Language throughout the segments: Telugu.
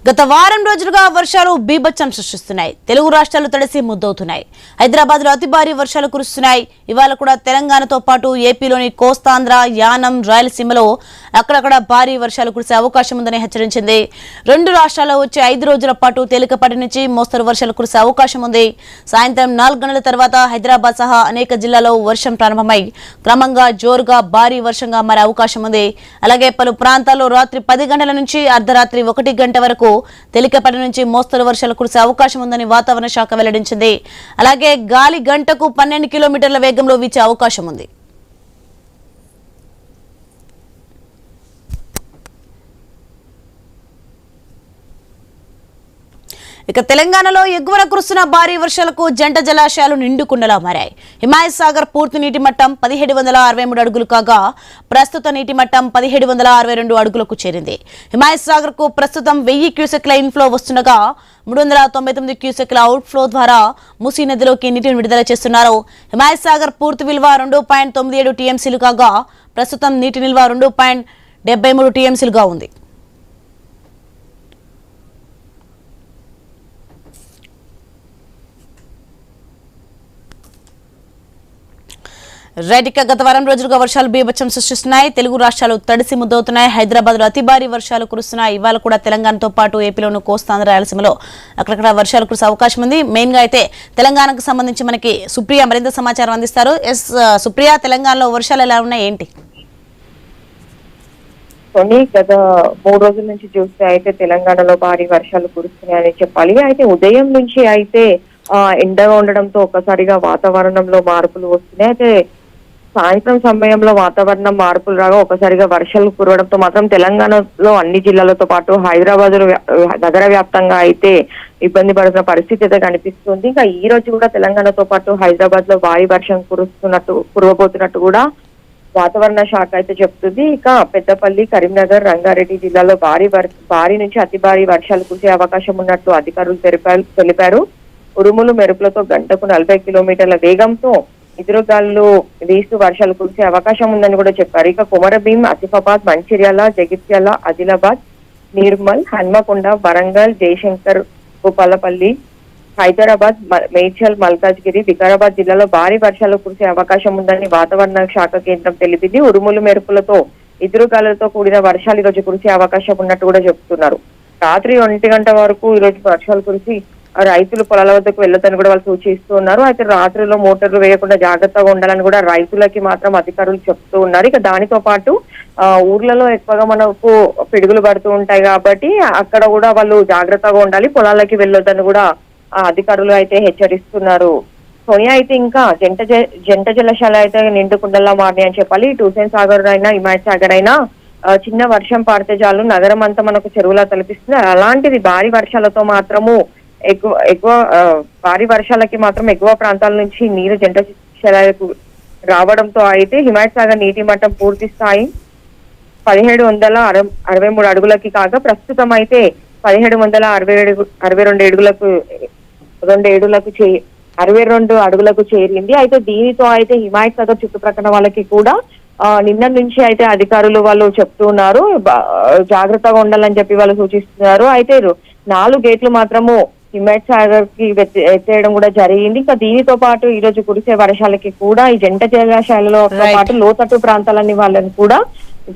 గత వారం రోజులుగా వర్షాలు బీభత్సం సృష్టిస్తున్నాయి. తెలుగు రాష్ట్రాలు తడిసి ముద్దవుతున్నాయి. హైదరాబాద్ లో అతి భారీ వర్షాలు కురుస్తున్నాయి. ఇవాళ కూడా తెలంగాణతో పాటు ఏపీలోని కోస్తాంధ్ర, యానం, రాయలసీమలో అక్కడక్కడ భారీ వర్షాలు కురిసే అవకాశం ఉందని హెచ్చరించింది. రెండు రాష్ట్రాల్లో వచ్చే 5 రోజుల పాటు తేలికపాటి నుంచి మోస్తరు వర్షాలు కురిసే అవకాశం ఉంది. సాయంత్రం 4 గంటల తర్వాత హైదరాబాద్ సహా అనేక జిల్లాల్లో వర్షం ప్రారంభమై క్రమంగా జోరుగా భారీ వర్షంగా మారే అవకాశం ఉంది. అలాగే పలు ప్రాంతాల్లో రాత్రి 10 గంటల నుంచి అర్ధరాత్రి 1 గంట వరకు తేలికపాటి నుంచి మోస్తరు వర్షాలు కురిసే అవకాశం ఉందని వాతావరణ శాఖ వెల్లడించింది. అలాగే గాలి గంటకు 12 కిలోమీటర్ల వేగంలో వీచే అవకాశం ఉంది. ఇక తెలంగాణలో ఎగువన కురుస్తున్న భారీ వర్షాలకు జంట జలాశయాలు నిండుకుండలా మారాయి. హిమాయత్ సాగర్ పూర్తి నీటి మట్టం 1763 అడుగులు కాగా ప్రస్తుత నీటి మట్టం 1762 అడుగులకు చేరింది. హిమాయత్ సాగర్ కు ప్రస్తుతం 1000 క్యూసెక్ల ఇన్ఫ్లో వస్తుండగా 399 క్యూసెక్ల అవుట్ఫ్లో ద్వారా మూసీ నదిలోకి నీటిని విడుదల చేస్తున్నారు. హిమాయత్ సాగర్ పూర్తి విలువ 2.97 టీఎంసీలు కాగా ప్రస్తుతం నీటి నిల్వ 2.73 టీఎంసీలుగా ఉంది. రైటిక గత వారం రోజులుగా వర్షాలు బీభత్సం సృష్టిస్తున్నాయి. తెలుగు రాష్ట్రాలు తడిసి ముద్దవుతున్నాయి. హైదరాబాద్ లో అతి భారీ వర్షాలు కురుస్తున్నాయి. ఇవాళ కూడా తెలంగాణతో పాటు ఏపీలోను కోస్తాంధ్ర, రాయలసీమలో అక్కడక్కడ వర్షాలు కురిసే అవకాశం ఉంది. మెయిన్ గా అయితే తెలంగాణకు సంబంధించి మనకి సుప్రియ మరింత సమాచారం అందిస్తారు. సుప్రియ, తెలంగాణలో వర్షాలు ఎలా ఉన్నాయి, ఏంటి? గత 3 రోజుల నుంచి చూస్తే అయితే తెలంగాణలో భారీ వర్షాలు కురుస్తున్నాయని చెప్పాలి. అయితే ఉదయం నుంచి అయితే ఎండగా ఉండడంతో ఒక్కసారిగా వాతావరణంలో మార్పులు వస్తున్నాయి. అయితే సాయంత్రం సమయంలో వాతావరణం మార్పులు రాగా ఒకసారిగా వర్షాలు కురవడంతో మాత్రం తెలంగాణలో అన్ని జిల్లాలతో పాటు హైదరాబాద్ నగర వ్యాప్తంగా అయితే ఇబ్బంది పడుతున్న పరిస్థితి అయితే కనిపిస్తుంది. ఇంకా ఈ రోజు కూడా తెలంగాణతో పాటు హైదరాబాద్ లో భారీ వర్షం కురవబోతున్నట్టు కూడా వాతావరణ శాఖ అయితే చెప్తుంది. ఇక పెద్దపల్లి, కరీంనగర్, రంగారెడ్డి జిల్లాలో భారీ నుంచి అతి భారీ వర్షాలు కురిసే అవకాశం ఉన్నట్లు అధికారులు తెలిపారు. ఉరుములు మెరుపులతో గంటకు 40 కిలోమీటర్ల వేగంతో ఎదురుగాలు వీస్తూ వర్షాలు కురిసే అవకాశం ఉందని కూడా చెప్పారు. ఇక కొమరభీం, ఆసిఫాబాద్, మంచిర్యాల, జగిత్యాల, ఆదిలాబాద్, నిర్మల్, హన్మకొండ, వరంగల్, జయశంకర్, భూపాలపల్లి, హైదరాబాద్, మేడ్చల్, మల్కాజ్గిరి, వికారాబాద్ జిల్లాలో భారీ వర్షాలు కురిసే అవకాశం ఉందని వాతావరణ శాఖ కేంద్రం తెలిపింది. ఉరుములు మెరుపులతో ఎదురుగాలతో కూడిన వర్షాలు ఈరోజు కురిసే అవకాశం ఉన్నట్టు కూడా చెప్తున్నారు. రాత్రి 1 గంట వరకు ఈరోజు వర్షాలు కురిసి రైతులు పొలాల వద్దకు వెళ్ళొద్దని కూడా వాళ్ళు సూచిస్తున్నారు. అయితే రాత్రిలో మోటార్లు వేయకుండా జాగ్రత్తగా ఉండాలని కూడా రైతులకి మాత్రం అధికారులు చెప్తూ ఉన్నారు. ఇక దానితో పాటు ఊర్లలో ఎక్కువగా మనకు పిడుగులు పడుతూ ఉంటాయి కాబట్టి అక్కడ కూడా వాళ్ళు జాగ్రత్తగా ఉండాలి, పొలాలకి వెళ్ళొద్దని కూడా అధికారులు అయితే హెచ్చరిస్తున్నారు. సోనియా, అయితే ఇంకా జంట జలాశయాలు అయితే నిండుకుండలా మారినాయి అని చెప్పాలి. హుస్సేన్ సాగర్ అయినా, హిమాయత్ సాగర్ అయినా చిన్న వర్షం పడితే చాలు నగరం అంతా మనకు చెరువులా తలపిస్తుంది. అలాంటిది భారీ వర్షాలతో మాత్రము ఎక్కువ భారీ వర్షాలకి మాత్రం ఎగువ ప్రాంతాల నుంచి నీరు జంట జలాలకు రావడంతో అయితే హిమాయత్ సాగర్ నీటి మట్టం పూర్తి స్థాయి 1763 అడుగులకి కాగా ప్రస్తుతం అయితే 1762 అడుగులకు చేరింది. అయితే దీనితో అయితే హిమాయత్ సాగర్ చుట్టుప్రక్కల వాళ్ళకి కూడా నిన్న నుంచి అయితే అధికారులు వాళ్ళు చెప్తున్నారు, జాగ్రత్తగా ఉండాలని చెప్పి వాళ్ళు సూచిస్తున్నారు. అయితే 4 గేట్లు మాత్రము హిమాయత్ సాగర్ కి ఎత్తేయడం కూడా జరిగింది. ఇంకా దీనితో పాటు ఈ రోజు కురిసే వర్షాలకి కూడా ఈ జంట జలాశయాలలో పాటు లోతట్టు ప్రాంతాలన్నీ వాళ్ళని కూడా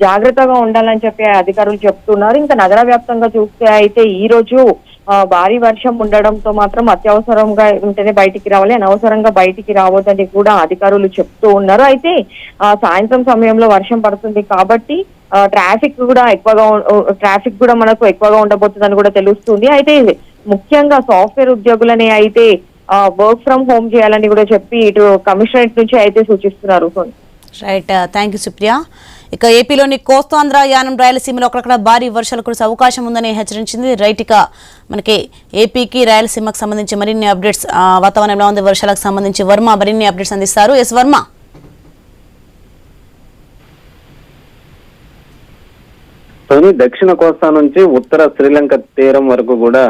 జాగ్రత్తగా ఉండాలని చెప్పి అధికారులు చెప్తున్నారు. ఇంకా నగర వ్యాప్తంగా చూస్తే అయితే ఈ రోజు భారీ వర్షం ఉండడంతో మాత్రం అత్యవసరంగా ఉంటేనే బయటికి రావాలి, అనవసరంగా బయటికి రావద్దని కూడా అధికారులు చెప్తూ ఉన్నారు. అయితే సాయంత్రం సమయంలో వర్షం పడుతుంది కాబట్టి ట్రాఫిక్ కూడా మనకు ఎక్కువగా ఉండబోతుందని కూడా తెలుస్తుంది. అయితే ముఖ్యంగా సాఫ్ట్వేర్ ఉద్యోగులని అయితే వర్క్ ఫ్రమ్ హోమ్ చేయాలని కూడా చెప్పి ఇటు కమిషనరేట్ నుంచి అయితే సూచిస్తున్నారు. Right, thank you Supriya. ఇక ఏపీలోని కోస్తాంధ్ర, యానం, రాయలసీమలో అక్కడక్కడ భారీ వర్షాలు కురిసే అవకాశం ఉందని హెచ్చరించింది. రైట్, ఇక మనకి ఏపీకి, రాయలసీమకు సంబంధించి మరిన్ని అప్డేట్స్, వాతావరణంలో ఉంది వర్షాలకు సంబంధించి వర్మ మరిన్ని అప్డేట్స్ అందిస్తారు. ఎస్ వర్మ. దక్షిణ కోస్తా నుంచి ఉత్తర శ్రీలంక తీరం వరకు కూడా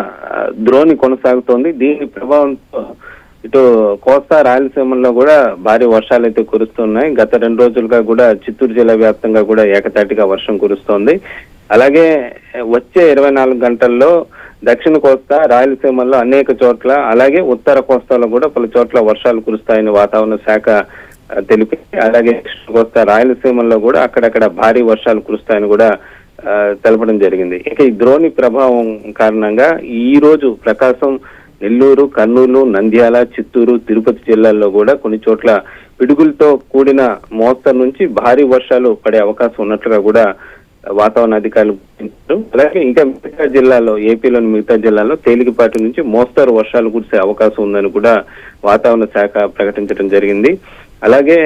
ద్రోణి కొనసాగుతోంది. దీని ప్రభావంతో ఇటు కోస్తా రాయలసీమలో కూడా భారీ వర్షాలు అయితే కురుస్తున్నాయి. గత 2 రోజులుగా కూడా చిత్తూరు జిల్లా వ్యాప్తంగా కూడా ఏకతాటిగా వర్షం కురుస్తోంది. అలాగే వచ్చే 24 గంటల్లో దక్షిణ కోస్తా రాయలసీమలో అనేక చోట్ల, అలాగే ఉత్తర కోస్తాలో కూడా పలు చోట్ల వర్షాలు కురుస్తాయని వాతావరణ శాఖ తెలిపింది. అలాగే దక్షిణ కోస్తా రాయలసీమలో కూడా అక్కడక్కడ భారీ వర్షాలు కురుస్తాయని కూడా తెలపడం జరిగింది. ఇక ఈ ద్రోణి ప్రభావం కారణంగా ఈ రోజు ప్రకాశం, నెల్లూరు, కర్నూలు, నంద్యాల, చిత్తూరు, తిరుపతి జిల్లాల్లో కూడా కొన్ని చోట్ల పిడుగులతో కూడిన మోస్తరు నుంచి భారీ వర్షాలు పడే అవకాశం ఉన్నట్లుగా కూడా వాతావరణ అధికారులు గుర్తించారు. అలాగే ఇంకా మిగతా జిల్లాల్లో, ఏపీలోని మిగతా జిల్లాల్లో తేలికపాటి నుంచి మోస్తరు వర్షాలు కురిసే అవకాశం ఉందని కూడా వాతావరణ శాఖ ప్రకటించడం జరిగింది. అలాగే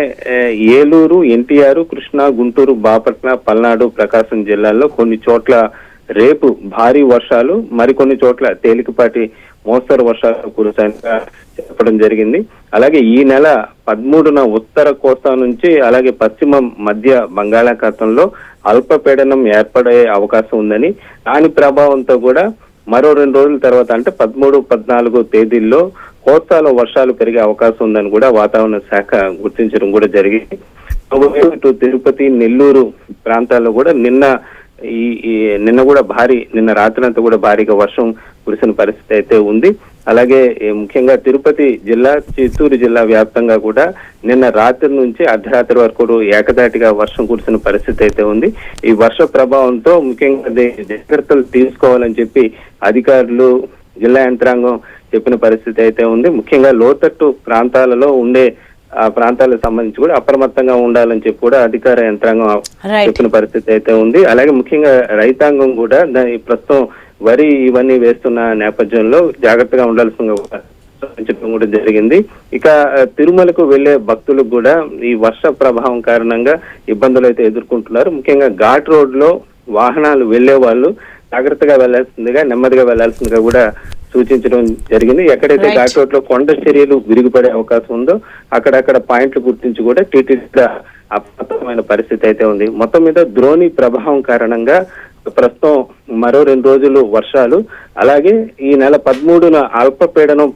ఏలూరు, ఎన్టీఆర్, కృష్ణా, గుంటూరు, బాపట్ల, పల్నాడు, ప్రకాశం జిల్లాల్లో కొన్ని చోట్ల రేపు భారీ వర్షాలు, మరికొన్ని చోట్ల తేలికపాటి మోస్తరు వర్షాలు కురుస్తాయని చెప్పడం జరిగింది. అలాగే ఈ నెల 13న ఉత్తర కోస్తా నుంచి అలాగే పశ్చిమ మధ్య బంగాళాఖాతంలో అల్పపీడనం ఏర్పడే అవకాశం ఉందని, దాని ప్రభావంతో కూడా మరో 2 రోజుల తర్వాత అంటే 13, 14 తేదీల్లో కోస్తాలో వర్షాలు పెరిగే అవకాశం ఉందని కూడా వాతావరణ శాఖ గుర్తించడం కూడా జరిగింది. ఇటు తిరుపతి, నెల్లూరు ప్రాంతాల్లో కూడా నిన్న కూడా నిన్న రాత్రి అంతా కూడా భారీగా వర్షం కురిసిన పరిస్థితి అయితే ఉంది. అలాగే ముఖ్యంగా తిరుపతి జిల్లా, చిత్తూరు జిల్లా వ్యాప్తంగా కూడా నిన్న రాత్రి నుంచి అర్ధరాత్రి వరకు ఏకదాటిగా వర్షం కురిసిన పరిస్థితి అయితే ఉంది. ఈ వర్ష ప్రభావంతో ముఖ్యంగా జాగ్రత్తలు తీసుకోవాలని చెప్పి అధికారులు, జిల్లా యంత్రాంగం చెప్పిన పరిస్థితి అయితే ఉంది. ముఖ్యంగా లోతట్టు ప్రాంతాలలో ఉండే ఆ ప్రాంతాలకు సంబంధించి కూడా అప్రమత్తంగా ఉండాలని చెప్పి కూడా అధికార యంత్రాంగం చెప్పిన పరిస్థితి అయితే ఉంది. అలాగే ముఖ్యంగా రైతాంగం కూడా ప్రస్తుతం వరి ఇవన్నీ వేస్తున్న నేపథ్యంలో జాగ్రత్తగా ఉండాల్సిన చెప్పడం కూడా జరిగింది. ఇక తిరుమలకు వెళ్లే భక్తులకు కూడా ఈ వర్ష ప్రభావం కారణంగా ఇబ్బందులు అయితే ఎదుర్కొంటున్నారు. ముఖ్యంగా ఘాట్ రోడ్ లో వాహనాలు వెళ్లే వాళ్ళు జాగ్రత్తగా వెళ్లాల్సిందిగా, నెమ్మదిగా వెళ్లాల్సిందిగా కూడా సూచించడం జరిగింది. ఎక్కడైతే ఘాట్ రోడ్ లో కొండ చర్యలు విరిగిపడే అవకాశం ఉందో అక్కడక్కడ పాయింట్లు గుర్తించి కూడా టీటీడీ అప్రమత్తమైన పరిస్థితి అయితే ఉంది. మొత్తం మీద ద్రోణి ప్రభావం కారణంగా ప్రస్తుతం మరో 2 రోజులు వర్షాలు, అలాగే ఈ నెల 13న అల్పపీడనం